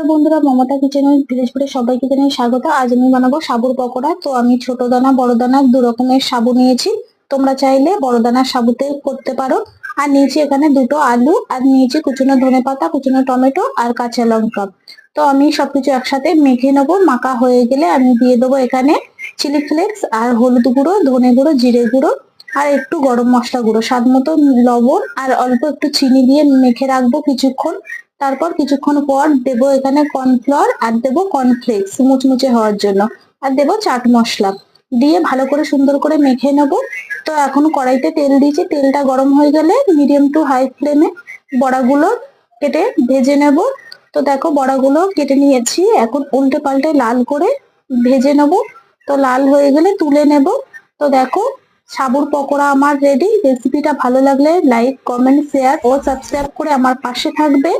নমস্কার বন্ধুরা, মমতা কিচেনের ভিলেজ ফুডে সবাইকে জানাই স্বাগত। আজ আমি বানাবো সাবুর পকোড়া। তো আমি ছোট দানা বড় দানা দু রকমের সাবু নিয়েছি। তোমরা চাইলে বড় দানার সাবুতে করতে পারো। আর নিয়েছি এখানে দুটো আলু, আর নিয়েছি কুচনো ধনেপাতা, কুচনো টমেটো আর কাঁচা লঙ্কা। তো আমি সবকিছু একসাথে মেখে নেবো। মাখা হয়ে গেলে আমি দিয়ে দেবো এখানে চিলি ফ্লেক্স আর হলুদ গুঁড়ো, ধনে গুঁড়ো, জিরে গুঁড়ো আর একটু গরম মশলা গুঁড়ো, স্বাদ মতো লবণ আর অল্প একটু চিনি দিয়ে মেখে রাখবো কিছুক্ষণ। তারপর কিছুক্ষণ পর দেবো এখানে কর্নফ্লাওয়ার আর দেবো কর্নফ্লেক্স মুচমুচে হওয়ার জন্য, আর দেবো চাট মশলা দিয়ে ভালো করে সুন্দর করে মেখে নেবো। তো এখন কড়াইতে তেল দিয়েছি, তেলটা গরম হয়ে গেলে মিডিয়াম টু হাই ফ্লেমে বড়াগুলো কেটে ভেজে নেব। তো দেখো বড়াগুলো কেটে নিয়েছি, এখন উল্টে পাল্টে লাল করে ভেজে নেব। তো লাল হয়ে গেলে তুলে নেব। তো দেখো সাবুর পকোড়া আমার রেডি। রেসিপিটা ভালো লাগলে লাইক, কমেন্ট, শেয়ার ও সাবস্ক্রাইব করে আমার পাশে থাকবে।